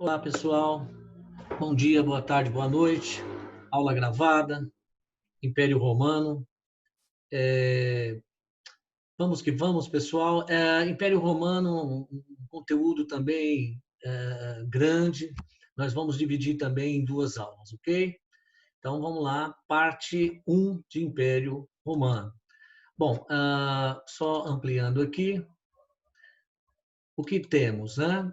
Olá, pessoal. Bom dia, boa tarde, boa noite. Aula gravada, Império Romano. Vamos que vamos, pessoal. Império Romano, um conteúdo também grande. Nós vamos dividir também em duas aulas, ok? Então, vamos lá. Parte 1 de Império Romano. Bom, só ampliando aqui, o que temos, né?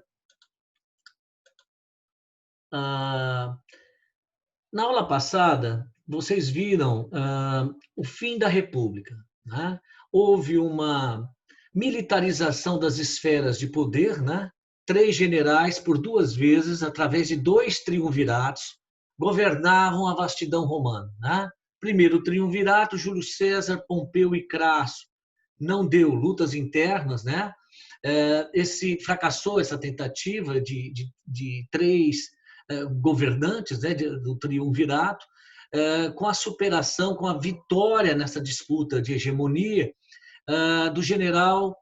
Na aula passada, vocês viram o fim da República, né? Houve uma militarização das esferas de poder, né? Três generais, por duas vezes, através de dois triunviratos, governavam a vastidão romana, né? Primeiro triunvirato, Júlio César, Pompeu e Crasso. Não deu lutas internas, né? Esse fracassou essa tentativa de três governantes, né, do triunvirato, com a superação, com a vitória nessa disputa de hegemonia do general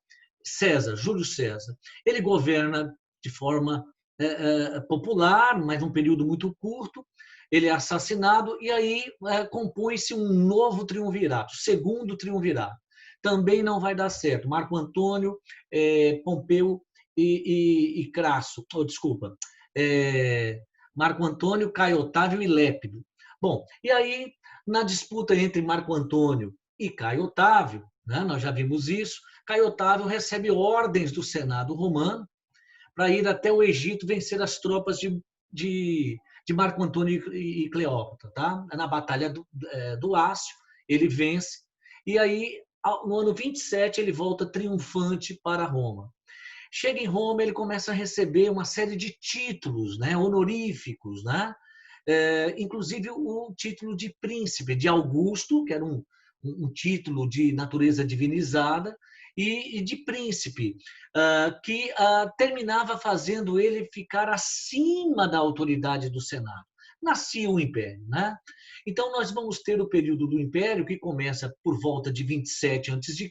César, Júlio César. Ele governa de forma popular, mas num período muito curto. Ele é assassinado e aí compõe-se um novo triunvirato, segundo triunvirato. Também não vai dar certo. Marco Antônio, Pompeu e Crasso, desculpa, Marco Antônio, Caio Otávio e Lépido. Bom, e aí, na disputa entre Marco Antônio e Caio Otávio, né, nós já vimos isso, Caio Otávio recebe ordens do Senado romano para ir até o Egito vencer as tropas de Marco Antônio e Cleópatra. Tá? Na Batalha do Ácio, ele vence, e aí, no ano 27, ele volta triunfante para Roma. Chega em Roma, ele começa a receber uma série de títulos, né, honoríficos, né? Inclusive o título de príncipe, de Augusto, que era um título de natureza divinizada, e de príncipe, que terminava fazendo ele ficar acima da autoridade do Senado. Nascia o Império, né? Então, nós vamos ter o período do Império, que começa por volta de 27 a.C.,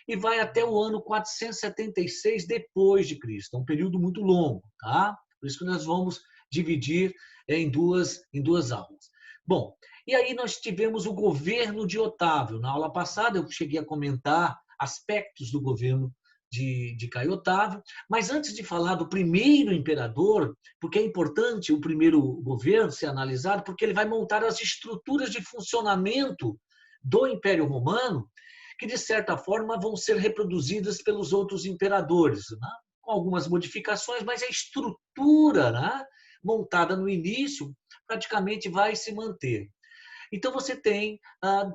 e vai até o ano 476 depois de Cristo. É um período muito longo, tá? Por isso que nós vamos dividir em duas aulas. Bom, e aí nós tivemos o governo de Otávio. Na aula passada eu cheguei a comentar aspectos do governo de Caio Otávio, mas antes de falar do primeiro imperador, porque é importante o primeiro governo ser analisado, porque ele vai montar as estruturas de funcionamento do Império Romano, que, de certa forma, vão ser reproduzidas pelos outros imperadores, né? Com algumas modificações, mas a estrutura, né, montada no início praticamente vai se manter. Então, você tem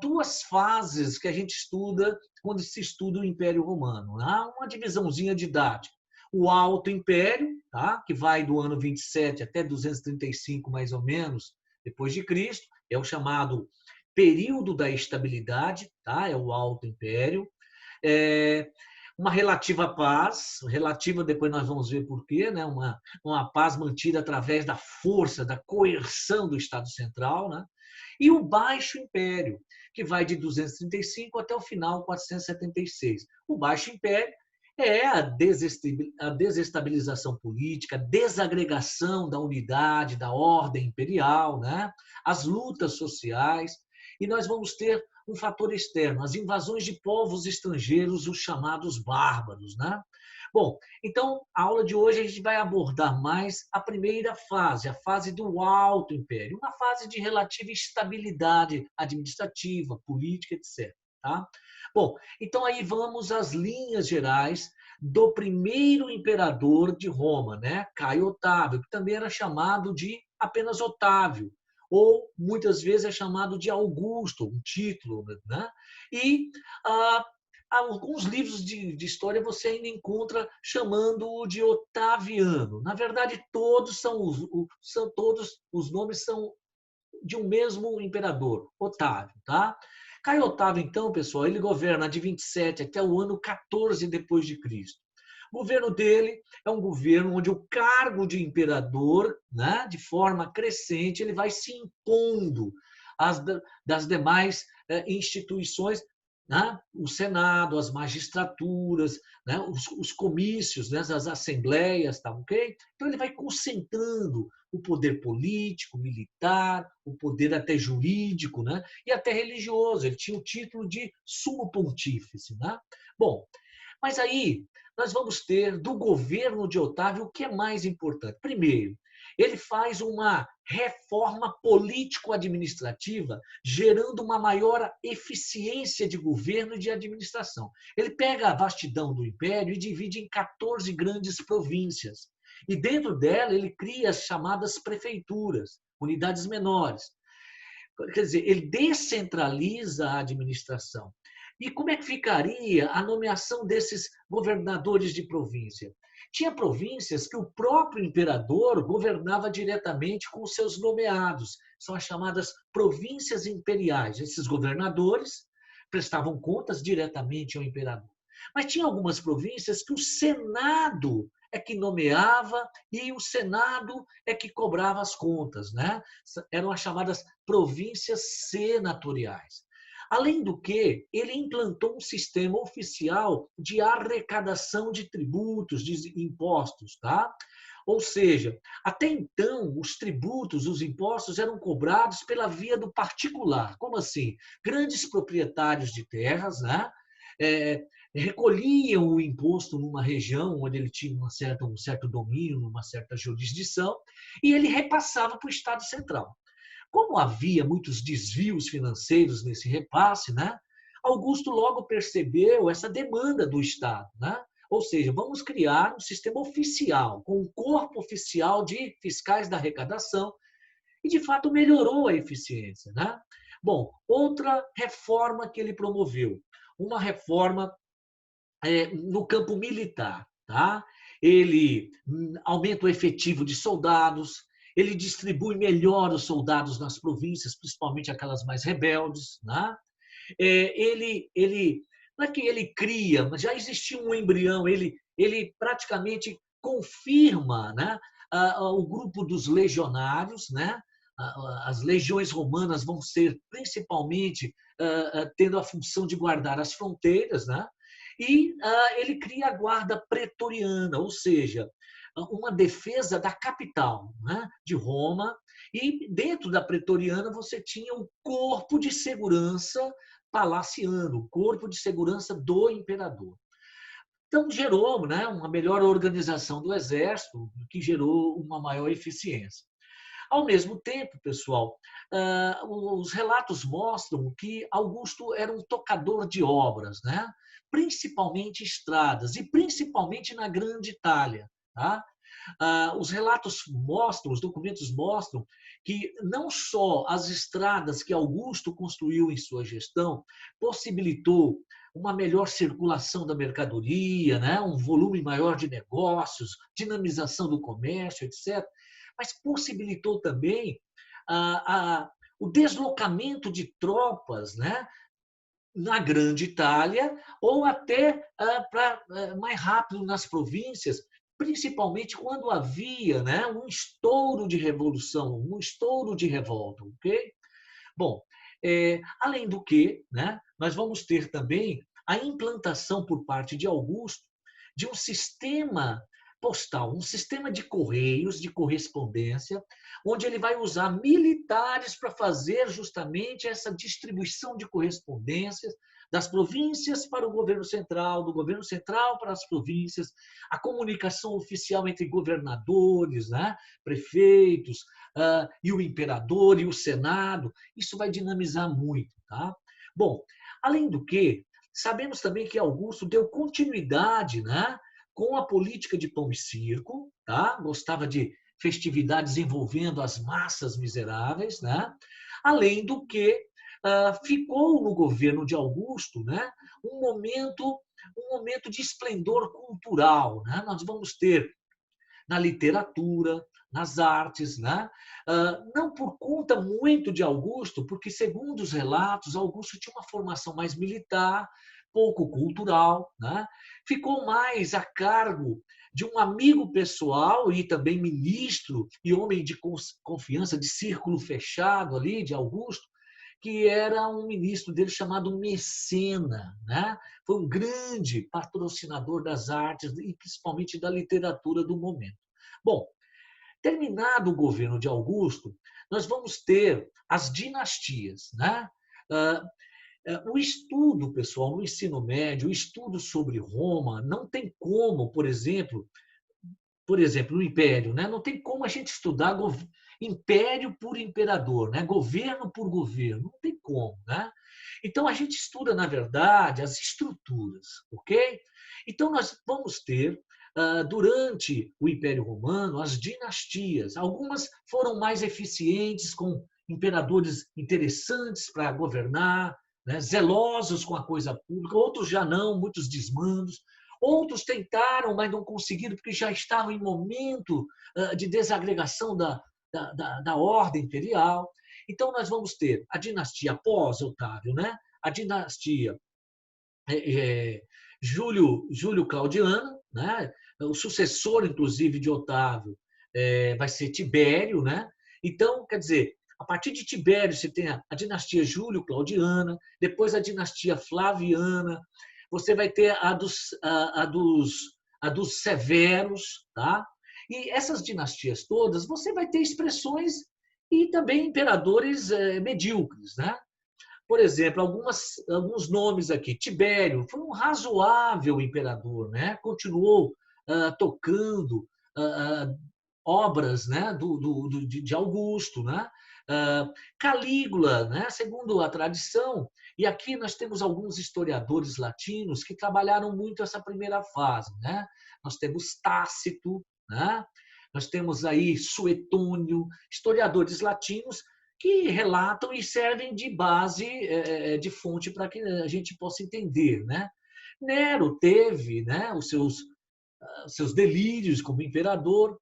duas fases que a gente estuda quando se estuda o Império Romano. Né? Uma divisãozinha didática. O Alto Império, tá? Que vai do ano 27 até 235, mais ou menos, depois de Cristo, é o chamado período da estabilidade, tá? É o Alto Império. Uma relativa paz, relativa, depois nós vamos ver por quê, né? Uma paz mantida através da força, da coerção do Estado Central, né? E o Baixo Império, que vai de 235 até o final, 476. O Baixo Império é a desestabilização política, a desagregação da unidade, da ordem imperial, né? As lutas sociais, e nós vamos ter um fator externo, as invasões de povos estrangeiros, os chamados bárbaros, né? Bom, então, a aula de hoje a gente vai abordar mais a primeira fase, a fase do Alto Império, uma fase de relativa estabilidade administrativa, política, etc. Tá? Bom, então aí vamos às linhas gerais do primeiro imperador de Roma, né? Caio Otávio, que também era chamado de apenas Otávio, ou muitas vezes é chamado de Augusto, um título, né? E alguns livros de história você ainda encontra chamando-o de Otaviano. Na verdade, todos os nomes são de um mesmo imperador, Otávio, tá? Caio Otávio, então, pessoal, ele governa de 27 até o ano 14 depois de Cristo. O governo dele é um governo onde o cargo de imperador, né, de forma crescente, ele vai se impondo das demais instituições, né, o Senado, as magistraturas, né, os comícios, né, as assembleias, tá, ok? Então ele vai concentrando o poder político, militar, o poder até jurídico, né, e até religioso. Ele tinha o título de sumo pontífice, né? Bom, mas aí nós vamos ter do governo de Otávio o que é mais importante. Primeiro, ele faz uma reforma político-administrativa, gerando uma maior eficiência de governo e de administração. Ele pega a vastidão do império e divide em 14 grandes províncias. E dentro dela ele cria as chamadas prefeituras, unidades menores. Quer dizer, ele descentraliza a administração. E como é que ficaria a nomeação desses governadores de província? Tinha províncias que o próprio imperador governava diretamente com os seus nomeados. São as chamadas províncias imperiais. Esses governadores prestavam contas diretamente ao imperador. Mas tinha algumas províncias que o Senado é que nomeava e o Senado é que cobrava as contas, né? Eram as chamadas províncias senatoriais. Além do que, ele implantou um sistema oficial de arrecadação de tributos, de impostos, tá? Ou seja, até então, os tributos, os impostos eram cobrados pela via do particular. Como assim? Grandes proprietários de terras, né? É, recolhiam o imposto numa região onde ele tinha um certo domínio, uma certa jurisdição, e ele repassava para o Estado Central. Como havia muitos desvios financeiros nesse repasse, né? Augusto logo percebeu essa demanda do Estado, né? Ou seja, vamos criar um sistema oficial, com um corpo oficial de fiscais da arrecadação, e de fato melhorou a eficiência, né? Bom, outra reforma que ele promoveu, uma reforma no campo militar, tá? Ele aumenta o efetivo de soldados, ele distribui melhor os soldados nas províncias, principalmente aquelas mais rebeldes, né? Ele não é que ele cria, mas já existia um embrião, ele praticamente confirma, né, o grupo dos legionários, né? As legiões romanas vão ser principalmente tendo a função de guardar as fronteiras, né? E ele cria a guarda pretoriana, ou seja, uma defesa da capital, né, de Roma, e dentro da pretoriana você tinha o corpo de segurança palaciano, o corpo de segurança do imperador. Então gerou, né, uma melhor organização do exército, que gerou uma maior eficiência. Ao mesmo tempo, pessoal, os relatos mostram que Augusto era um tocador de obras, né? Principalmente estradas, e principalmente na Grande Itália. Tá? Os relatos mostram, os documentos mostram que não só as estradas que Augusto construiu em sua gestão possibilitou uma melhor circulação da mercadoria, né? Um volume maior de negócios, dinamização do comércio, etc., mas possibilitou também o deslocamento de tropas, né, na Grande Itália ou até para mais rápido nas províncias, principalmente quando havia, né, um estouro de revolução, um estouro de revolta, ok? Bom, além do que, né, nós vamos ter também a implantação por parte de Augusto de um sistema postal, um sistema de correios, de correspondência, onde ele vai usar militares para fazer justamente essa distribuição de correspondências das províncias para o governo central, do governo central para as províncias, a comunicação oficial entre governadores, né, prefeitos, e o imperador e o Senado, isso vai dinamizar muito. Tá? Bom, além do que, sabemos também que Augusto deu continuidade, né, com a política de pão e circo, tá? Gostava de festividades envolvendo as massas miseráveis, né? Além do que ficou no governo de Augusto, né, um momento de esplendor cultural, né? Nós vamos ter na literatura, nas artes, né? Não por conta muito de Augusto, porque, segundo os relatos, Augusto tinha uma formação mais militar, pouco cultural, né? Ficou mais a cargo de um amigo pessoal e também ministro e homem de confiança, de círculo fechado ali, de Augusto, que era um ministro dele chamado Mecena, né? Foi um grande patrocinador das artes e principalmente da literatura do momento. Bom, terminado o governo de Augusto, nós vamos ter as dinastias, né? O estudo, pessoal, no ensino médio, o estudo sobre Roma, não tem como, por exemplo, o império, né? Não tem como a gente estudar império por imperador, né? Governo por governo, não tem como, né? Então a gente estuda, na verdade, as estruturas, ok? Então nós vamos ter durante o Império Romano as dinastias. Algumas foram mais eficientes, com imperadores interessantes para governar, né? Zelosos com a coisa pública, outros já não, muitos desmandos. Outros tentaram, mas não conseguiram, porque já estavam em momento de desagregação da ordem imperial. Então, nós vamos ter a dinastia pós-Otávio, né? A dinastia é, Júlio Claudiana, né? O sucessor, inclusive, de Otávio vai ser Tibério, né? Então, quer dizer, a partir de Tibério você tem a dinastia Júlio Claudiana, depois a dinastia Flaviana, você vai ter a dos Severos, tá? E essas dinastias todas, você vai ter expressões e também imperadores medíocres, né? Por exemplo, alguns nomes aqui. Tibério foi um razoável imperador, né? Continuou tocando obras, né? de Augusto, né? Calígula, né? Segundo a tradição, e aqui nós temos alguns historiadores latinos que trabalharam muito essa primeira fase, né? Nós temos Tácito, né? Nós temos aí Suetônio, historiadores latinos que relatam e servem de base, de fonte para que a gente possa entender, né? Nero teve, né, os seus delírios como imperador.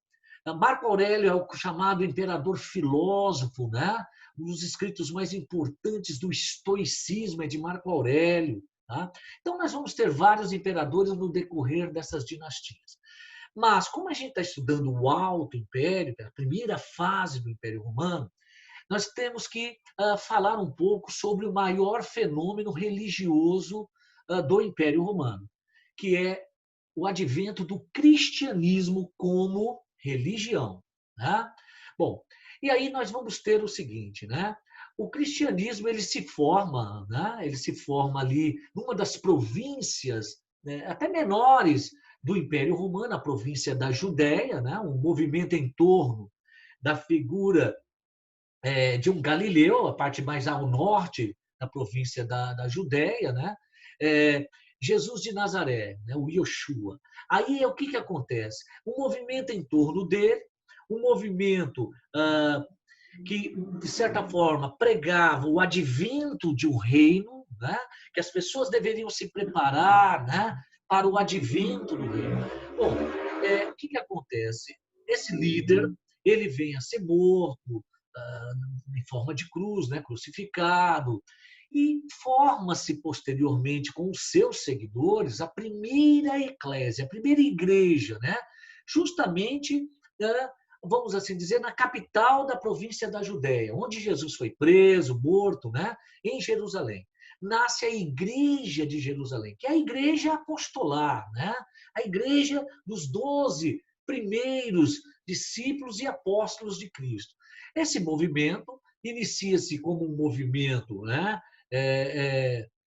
Marco Aurélio é o chamado imperador filósofo, né? Um dos escritos mais importantes do estoicismo é de Marco Aurélio. Tá? Então, nós vamos ter vários imperadores no decorrer dessas dinastias. Mas, como a gente está estudando o Alto Império, a primeira fase do Império Romano, nós temos que falar um pouco sobre o maior fenômeno religioso do Império Romano, que é o advento do cristianismo como religião. Né? Bom, e aí nós vamos ter o seguinte, né? O cristianismo ele se forma ali numa das províncias, né, até menores do Império Romano, a província da Judéia, né? Um movimento em torno da figura de um galileu, a parte mais ao norte da província da Judéia, né? Jesus de Nazaré, né? O Yoshua. Aí o que acontece? Um movimento em torno dele, um movimento que, de certa forma, pregava o advento de um reino, né? Que as pessoas deveriam se preparar, né? Para o advento do reino. Bom, o que acontece? Esse líder, ele vem a ser morto, em forma de cruz, né, crucificado, e forma-se posteriormente com os seus seguidores a primeira eclésia, a primeira igreja, né, justamente, vamos assim dizer, na capital da província da Judéia, onde Jesus foi preso, morto, né, em Jerusalém. Nasce a Igreja de Jerusalém, que é a igreja apostolar, né, a igreja dos 12 primeiros discípulos e apóstolos de Cristo. Esse movimento inicia-se como um movimento, né,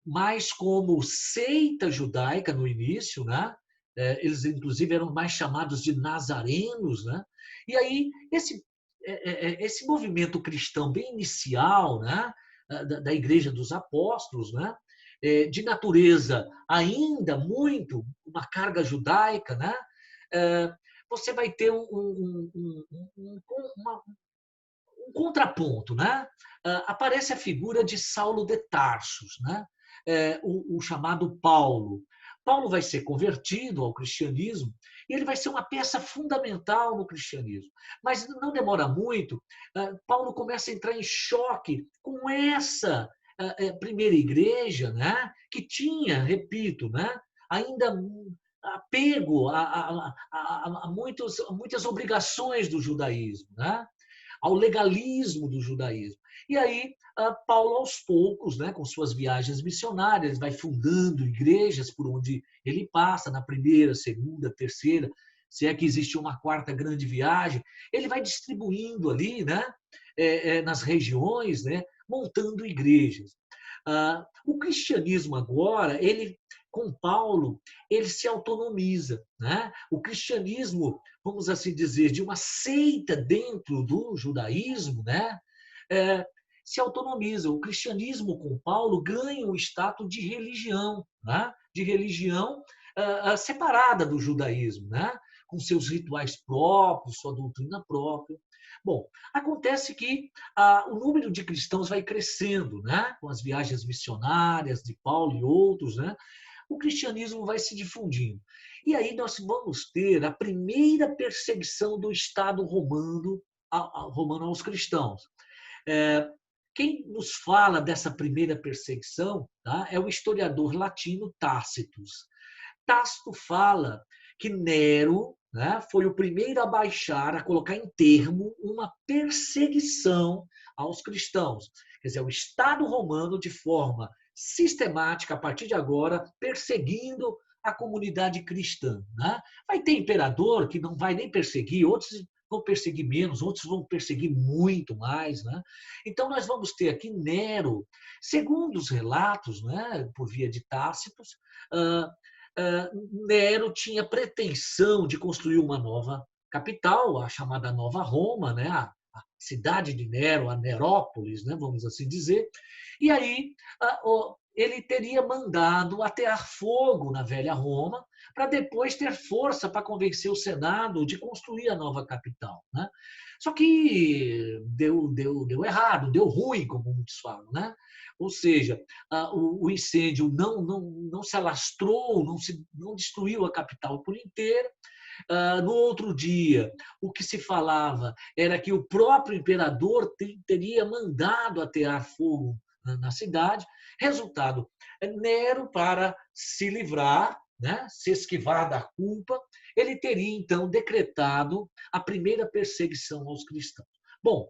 mais como seita judaica no início, né? Eles inclusive eram mais chamados de nazarenos, né? E aí esse movimento cristão bem inicial, né, da Igreja dos Apóstolos, né, de natureza ainda muito uma carga judaica, né? Você vai ter uma, um contraponto, né? Aparece a figura de Saulo de Tarsus, né? O chamado Paulo. Paulo vai ser convertido ao cristianismo e ele vai ser uma peça fundamental no cristianismo. Mas não demora muito, Paulo começa a entrar em choque com essa primeira igreja, né? Que tinha, repito, né? Ainda apego a muitas obrigações do judaísmo, né? ao legalismo do judaísmo. E aí, Paulo, aos poucos, né, com suas viagens missionárias, vai fundando igrejas por onde ele passa, na primeira, segunda, terceira, se é que existe uma quarta grande viagem, ele vai distribuindo ali, né, nas regiões, né, montando igrejas. O cristianismo agora, ele, com Paulo, ele se autonomiza, né? O cristianismo, vamos assim dizer, de uma seita dentro do judaísmo, né? Se autonomiza. O cristianismo com Paulo ganha o status de religião, né? De religião separada do judaísmo, né? Com seus rituais próprios, sua doutrina própria. Bom, acontece que o número de cristãos vai crescendo, né? Com as viagens missionárias de Paulo e outros, né? O cristianismo vai se difundindo. E aí nós vamos ter a primeira perseguição do Estado romano aos cristãos. Quem nos fala dessa primeira perseguição, tá, é o historiador latino Tácitus. Tácito fala que Nero, né, foi o primeiro a baixar, a colocar em termo uma perseguição aos cristãos. Quer dizer, o Estado romano, de forma sistemática, a partir de agora, perseguindo a comunidade cristã. Né? Vai ter imperador que não vai nem perseguir, outros vão perseguir menos, outros vão perseguir muito mais. Né? Então, nós vamos ter aqui Nero, segundo os relatos, né, por via de Tácitos, Nero tinha pretensão de construir uma nova capital, a chamada Nova Roma, né? A cidade de Nero, a Nerópolis, né? Vamos assim dizer. E aí ele teria mandado atear fogo na velha Roma para depois ter força para convencer o Senado de construir a nova capital. Né? Só que deu errado, deu ruim, como muitos falam. Né? Ou seja, o incêndio não se alastrou, não destruiu a capital por inteiro. No outro dia, o que se falava era que o próprio imperador teria mandado atear fogo na cidade. Resultado, Nero, para se livrar, né, se esquivar da culpa, ele teria então decretado a primeira perseguição aos cristãos. Bom,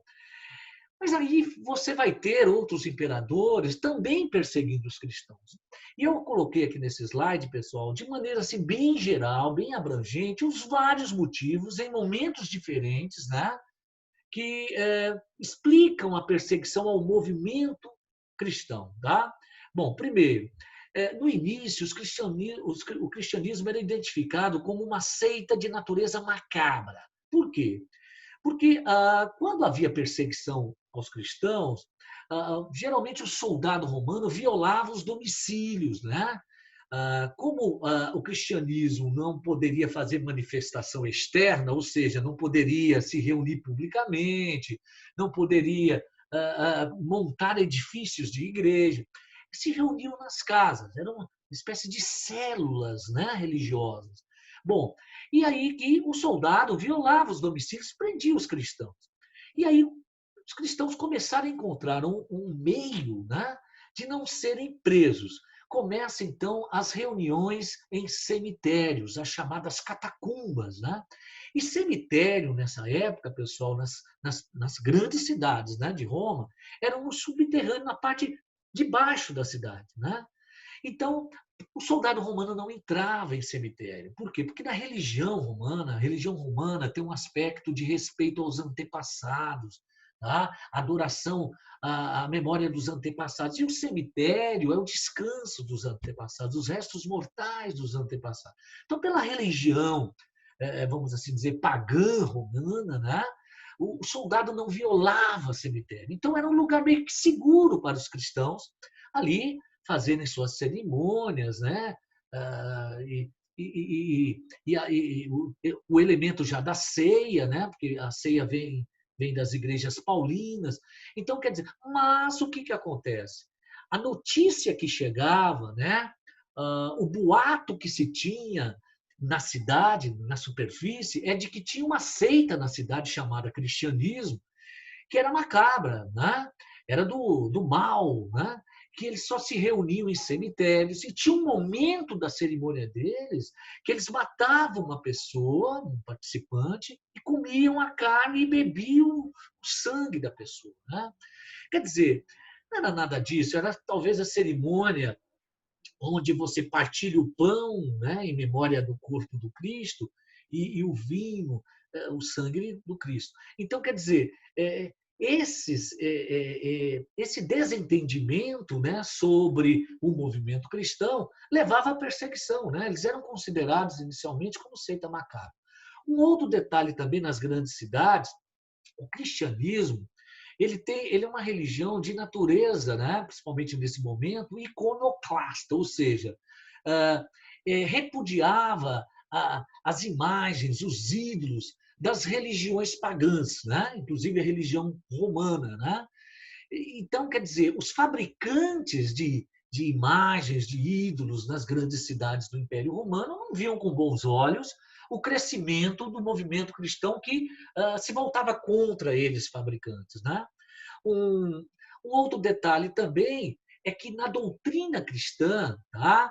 mas aí você vai ter outros imperadores também perseguindo os cristãos. E eu coloquei aqui nesse slide, pessoal, de maneira assim bem geral, bem abrangente, os vários motivos em momentos diferentes, né, que explicam a perseguição ao movimento cristão. Tá? Bom, primeiro, no início, o cristianismo era identificado como uma seita de natureza macabra. Por quê? Porque quando havia perseguição aos cristãos, geralmente o soldado romano violava os domicílios, né? Como o cristianismo não poderia fazer manifestação externa, ou seja, não poderia se reunir publicamente, não poderia montar edifícios de igreja, se reuniam nas casas, era uma espécie de células, né, religiosas. Bom, e aí que o soldado violava os domicílios, prendia os cristãos. E aí os cristãos começaram a encontrar um meio, né, de não serem presos. Começam, então, as reuniões em cemitérios, as chamadas catacumbas. Né? E cemitério, nessa época, pessoal, nas grandes cidades, né, de Roma, era um subterrâneo na parte de baixo da cidade. Né? Então, o soldado romano não entrava em cemitério. Por quê? Porque na religião romana, a religião romana tem um aspecto de respeito aos antepassados, tá? Adoração à memória dos antepassados. E o cemitério é o descanso dos antepassados, os restos mortais dos antepassados. Então, pela religião, vamos assim dizer, pagã romana, né? O soldado não violava cemitério. Então, era um lugar meio que seguro para os cristãos ali fazerem suas cerimônias, né? O elemento já da ceia, né? Porque a ceia vem das igrejas paulinas. Então, quer dizer, mas o que acontece? A notícia que chegava, né? O boato que se tinha na cidade, na superfície, é de que tinha uma seita na cidade chamada cristianismo, que era macabra, né? Era do mal, né? que eles só se reuniam em cemitérios e tinha um momento da cerimônia deles que eles matavam uma pessoa, um participante, e comiam a carne e bebiam o sangue da pessoa, né? Quer dizer, não era nada disso, era talvez a cerimônia onde você partilha o pão, né, em memória do corpo do Cristo, e o vinho, o sangue do Cristo. Então, quer dizer, esse desentendimento, né, sobre o movimento cristão levava à perseguição. Né? Eles eram considerados inicialmente como seita macabra. Um outro detalhe também nas grandes cidades, o cristianismo ele é uma religião de natureza, né? Principalmente nesse momento, iconoclasta, ou seja, repudiava as imagens, os ídolos das religiões pagãs, né? Inclusive a religião romana. Né? Então, quer dizer, os fabricantes de imagens, de ídolos nas grandes cidades do Império Romano não viam com bons olhos o crescimento do movimento cristão que se voltava contra eles, fabricantes. Né? Um outro detalhe também é que na doutrina cristã, tá,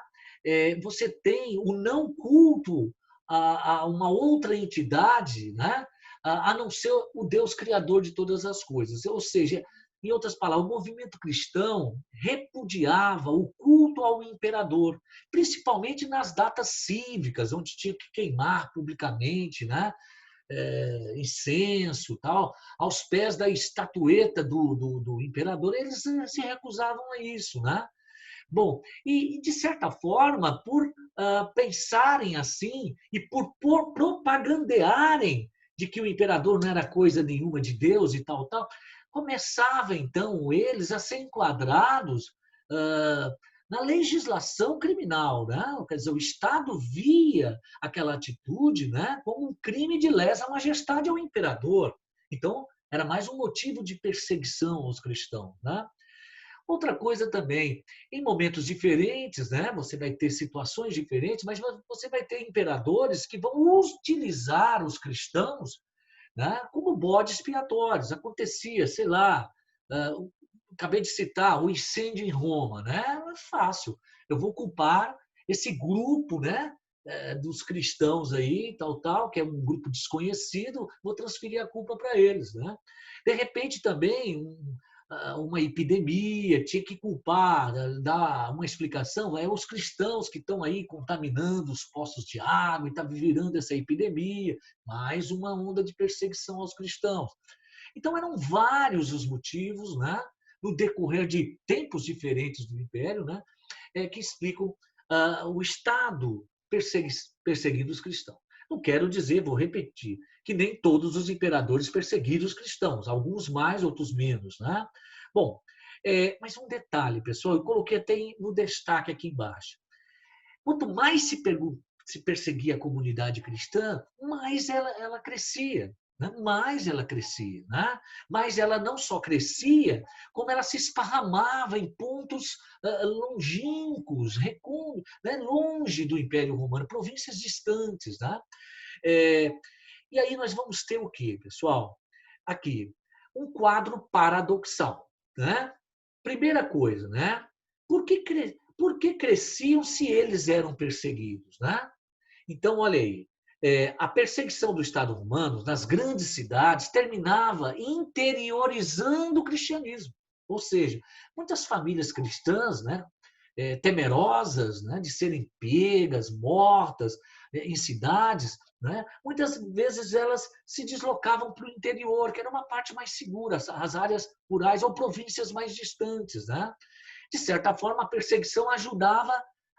você tem o não culto a uma outra entidade, né, a não ser o Deus criador de todas as coisas. Ou seja, em outras palavras, o movimento cristão repudiava o culto ao imperador, principalmente nas datas cívicas, onde tinha que queimar publicamente, né? Incenso, tal, aos pés da estatueta do imperador, eles se recusavam a isso. Né? Bom, e de certa forma, por pensarem assim e por propagandearem de que o imperador não era coisa nenhuma de Deus e tal, tal, começava então eles a ser enquadrados na legislação criminal. Né? Quer dizer, o Estado via aquela atitude, né, como um crime de lesa majestade ao imperador. Então, era mais um motivo de perseguição aos cristãos. Né? Outra coisa também, em momentos diferentes, né, você vai ter situações diferentes, mas você vai ter imperadores que vão utilizar os cristãos, né, como bodes expiatórios. Acontecia, sei lá, acabei de citar o incêndio em Roma. Né? É fácil. Eu vou culpar esse grupo, né, dos cristãos aí, tal, tal, que é um grupo desconhecido, vou transferir a culpa para eles. Né? De repente, também, uma epidemia, tinha que culpar, dar uma explicação, os cristãos que estão aí contaminando os poços de água e está virando essa epidemia, mais uma onda de perseguição aos cristãos. Então, eram vários os motivos, né, no decorrer de tempos diferentes do Império, né, que explicam o Estado perseguindo os cristãos. Não quero dizer, vou repetir, que nem todos os imperadores perseguiram os cristãos, alguns mais, outros menos. Né? Bom, mas um detalhe, pessoal, eu coloquei até no destaque aqui embaixo. Quanto mais se perseguia a comunidade cristã, mais ela crescia. Né? Mais ela crescia. Né? Mas ela não só crescia, como ela se esparramava em pontos longínquos, né? Longe do Império Romano, províncias distantes. Né? E aí nós vamos ter o quê, pessoal? Aqui, um quadro paradoxal. Né? Primeira coisa, né? Por que cresciam se eles eram perseguidos? Né? Então, olha aí, a perseguição do Estado romano nas grandes cidades terminava interiorizando o cristianismo. Ou seja, muitas famílias cristãs, né, temerosas, né, de serem pegas, mortas em cidades, né, muitas vezes elas se deslocavam para o interior, que era uma parte mais segura, as áreas rurais ou províncias mais distantes. Né? De certa forma, a perseguição ajudava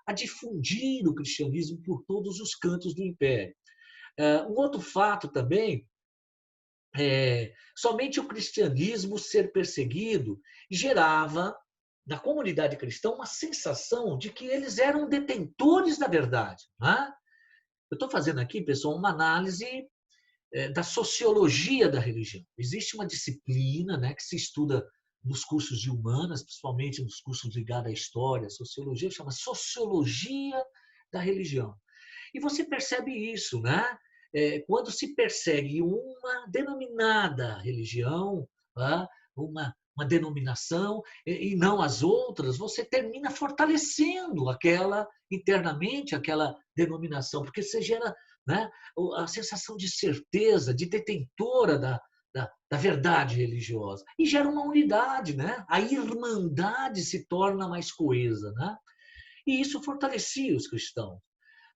a difundir o cristianismo por todos os cantos do império. Um outro fato também somente o cristianismo ser perseguido gerava na comunidade cristã uma sensação de que eles eram detentores da verdade. Né? Eu estou fazendo aqui, pessoal, uma análise da sociologia da religião. Existe uma disciplina, né, que se estuda nos cursos de humanas, principalmente nos cursos ligados à história, à sociologia, chama sociologia da religião. E você percebe isso, né? Quando se persegue uma denominada religião, uma uma denominação e não as outras, você termina fortalecendo internamente aquela denominação, porque você gera, né, a sensação de certeza, de detentora da verdade religiosa. E gera uma unidade, né? A irmandade se torna mais coesa, né? E isso fortalecia os cristãos.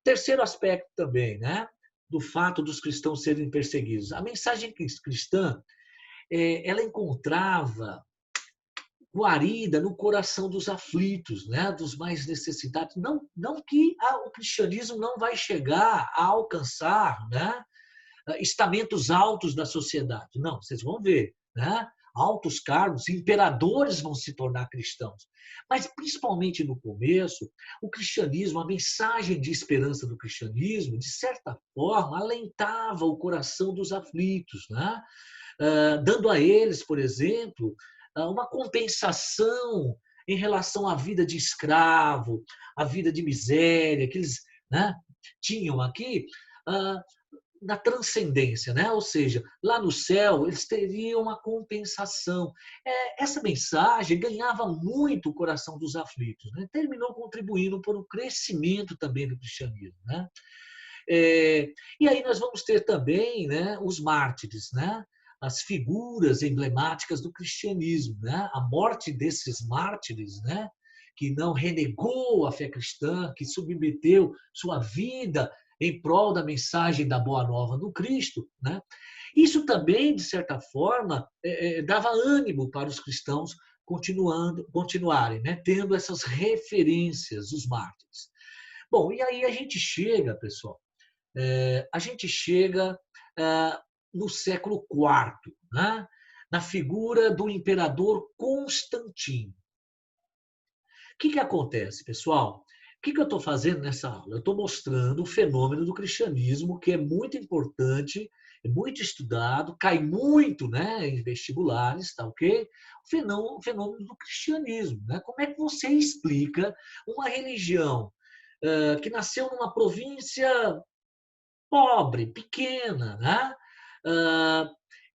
Terceiro aspecto também, né? Do fato dos cristãos serem perseguidos. A mensagem cristã, ela encontrava guarida no coração dos aflitos, né? Dos mais necessitados. Não que o cristianismo não vai chegar a alcançar, né? Estamentos altos da sociedade. Não, vocês vão ver, né? Altos cargos, imperadores vão se tornar cristãos. Mas, principalmente no começo, o cristianismo, a mensagem de esperança do cristianismo, de certa forma, alentava o coração dos aflitos, né? Dando a eles, por exemplo, uma compensação em relação à vida de escravo, à vida de miséria que eles, né, tinham aqui, na transcendência, né? Ou seja, lá no céu eles teriam uma compensação. Essa mensagem ganhava muito o coração dos aflitos, né? Terminou contribuindo para o crescimento também do cristianismo, né? E aí nós vamos ter também, né, os mártires, né? As figuras emblemáticas do cristianismo, né? A morte desses mártires, né? Que não renegou a fé cristã, que submeteu sua vida em prol da mensagem da Boa Nova do Cristo, né? Isso também, de certa forma, dava ânimo para os cristãos continuarem, né? Tendo essas referências, os mártires. Bom, e aí a gente chega, pessoal, a gente chega no século IV, né? Na figura do imperador Constantino. O que acontece, pessoal? O que eu estou fazendo nessa aula? Eu estou mostrando o fenômeno do cristianismo, que é muito importante, é muito estudado, cai muito, né, em vestibulares, tá ok? O fenômeno do cristianismo, né? Como é que você explica uma religião que nasceu numa província pobre, pequena, né?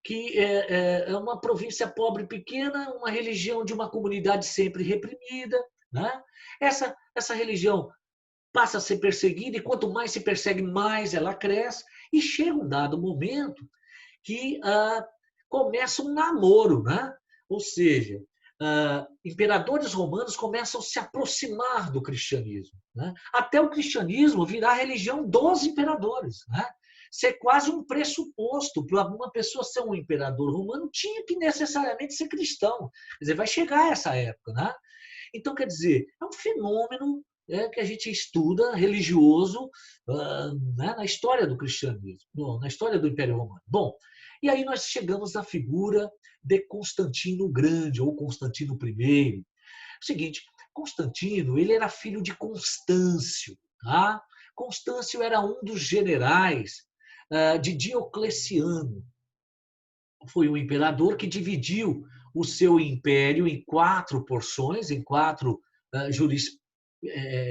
Que é uma província pobre, pequena, uma religião de uma comunidade sempre reprimida, né? Essa religião passa a ser perseguida e quanto mais se persegue, mais ela cresce e chega um dado momento que começa um namoro, né? Ou seja, imperadores romanos começam a se aproximar do cristianismo, né? Até o cristianismo virar a religião dos imperadores, né? Ser quase um pressuposto para uma pessoa ser um imperador romano, tinha que necessariamente ser cristão. Quer dizer, vai chegar essa época, né? Então, quer dizer, é um fenômeno que a gente estuda religioso né, na história do cristianismo, na história do Império Romano. Bom, e aí nós chegamos à figura de Constantino o Grande, ou Constantino I. O seguinte, Constantino, ele era filho de Constâncio, tá? Constâncio era um dos generais de Diocleciano. Foi um imperador que dividiu o seu império em 4 porções, em 4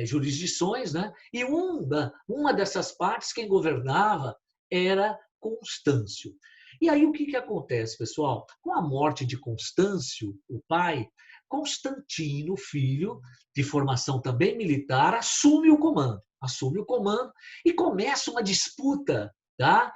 jurisdições, né? E uma dessas partes, quem governava era Constâncio. E aí o que acontece, pessoal? Com a morte de Constâncio, o pai, Constantino, filho, de formação também militar, assume o comando. E começa uma disputa, tá?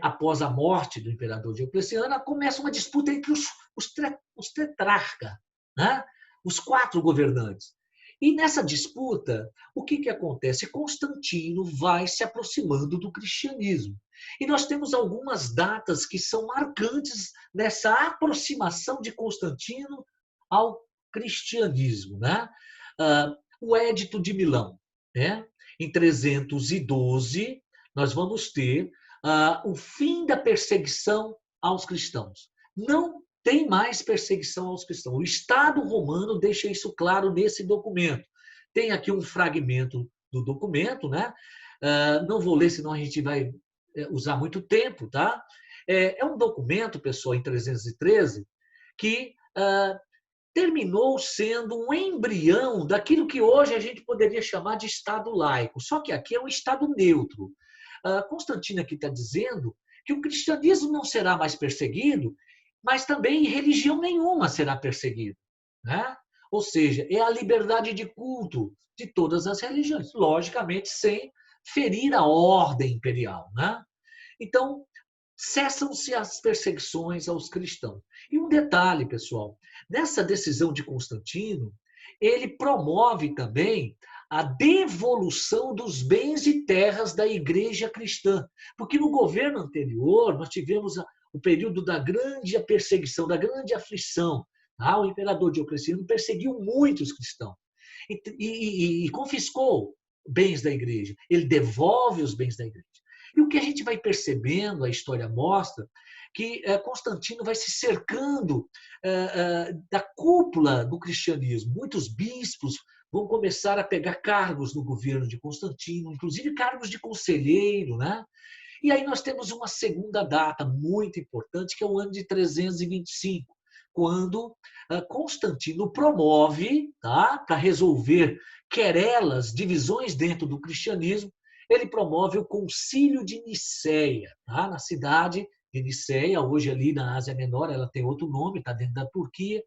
Após a morte do imperador Diocleciano, começa uma disputa entre os tetrarcas, né? Os 4 governantes. E nessa disputa, o que acontece? Constantino vai se aproximando do cristianismo. E nós temos algumas datas que são marcantes nessa aproximação de Constantino ao cristianismo, né? O Édito de Milão, né? Em 312, nós vamos ter o fim da perseguição aos cristãos. Não tem mais perseguição aos cristãos. O Estado romano deixa isso claro nesse documento. Tem aqui um fragmento do documento, né? Não vou ler, senão a gente vai usar muito tempo, tá? É um documento, pessoal, em 313, que terminou sendo um embrião daquilo que hoje a gente poderia chamar de Estado laico. Só que aqui é um Estado neutro. Constantino aqui está dizendo que o cristianismo não será mais perseguido mas também religião nenhuma será perseguida, né? Ou seja, é a liberdade de culto de todas as religiões, logicamente sem ferir a ordem imperial, né? Então, cessam-se as perseguições aos cristãos. E um detalhe, pessoal, nessa decisão de Constantino, ele promove também a devolução dos bens e terras da igreja cristã. Porque no governo anterior, nós tivemos o período da grande perseguição, da grande aflição. O imperador Diocleciano perseguiu muitos cristãos e confiscou bens da igreja. Ele devolve os bens da igreja. E o que a gente vai percebendo, a história mostra, que Constantino vai se cercando da cúpula do cristianismo. Muitos bispos vão começar a pegar cargos no governo de Constantino, inclusive cargos de conselheiro, né? E aí nós temos uma segunda data muito importante, que é o ano de 325, quando Constantino promove, tá, para resolver querelas, divisões dentro do cristianismo, ele promove o Concílio de Nicéia, tá, na cidade de Nicéia, hoje ali na Ásia Menor, ela tem outro nome, está dentro da Turquia,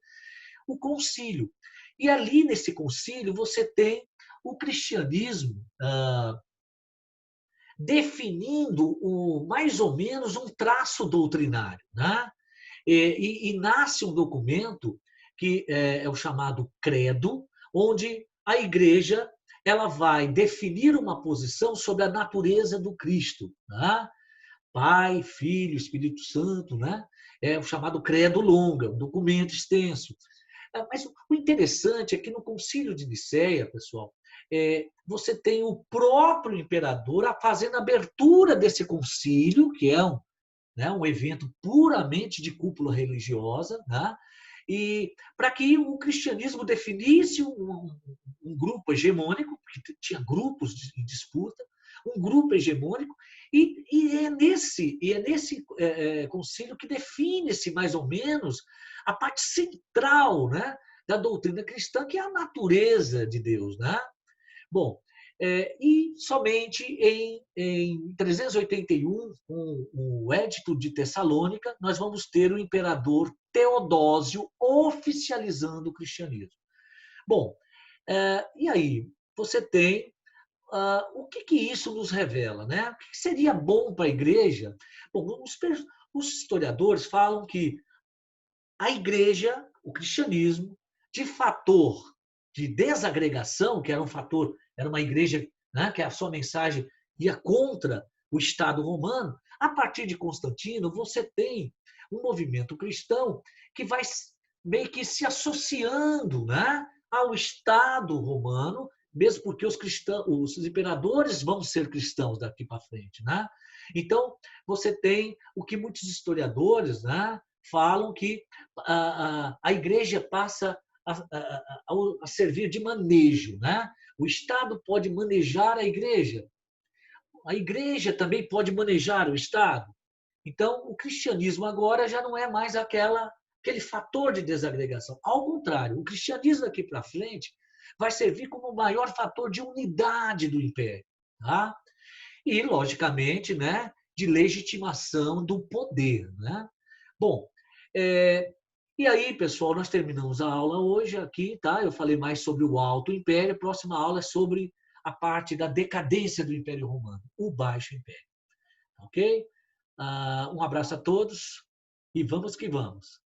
o concílio. E ali nesse concílio você tem o cristianismo definindo mais ou menos um traço doutrinário, né? E nasce um documento que é o chamado Credo, onde a igreja ela vai definir uma posição sobre a natureza do Cristo, né? Pai, Filho, Espírito Santo, né? É o chamado Credo Longa, um documento extenso. Mas o interessante é que no Concílio de Nicéia, pessoal, você tem o próprio imperador fazendo a abertura desse concílio, que é um evento puramente de cúpula religiosa, né? E para que o cristianismo definisse um grupo hegemônico, porque tinha grupos em disputa, um grupo hegemônico, e é nesse concílio que define-se mais ou menos a parte central, né, da doutrina cristã, que é a natureza de Deus, né? Bom, e somente em 381, com o Édito de Tessalônica, nós vamos ter o imperador Teodósio oficializando o cristianismo. Bom, e aí? Você tem o que isso nos revela, né? O que seria bom para a igreja? Bom, os historiadores falam que a igreja, o cristianismo, de fator de desagregação, que era um fator, era uma igreja, né, que a sua mensagem ia contra o Estado romano, a partir de Constantino, você tem um movimento cristão que vai meio que se associando, né, ao Estado romano, mesmo porque os cristãos, os imperadores vão ser cristãos daqui para frente, né? Então, você tem o que muitos historiadores, né, falam que a igreja passa a servir de manejo, né? O Estado pode manejar a igreja também pode manejar o Estado. Então, o cristianismo agora já não é mais aquele fator de desagregação. Ao contrário, o cristianismo daqui para frente vai servir como o maior fator de unidade do império, tá? E, logicamente, né, de legitimação do poder, né? Bom, e aí, pessoal, nós terminamos a aula hoje aqui, tá? Eu falei mais sobre o Alto Império. A próxima aula é sobre a parte da decadência do Império Romano, o Baixo Império. Ok? Um abraço a todos e vamos que vamos.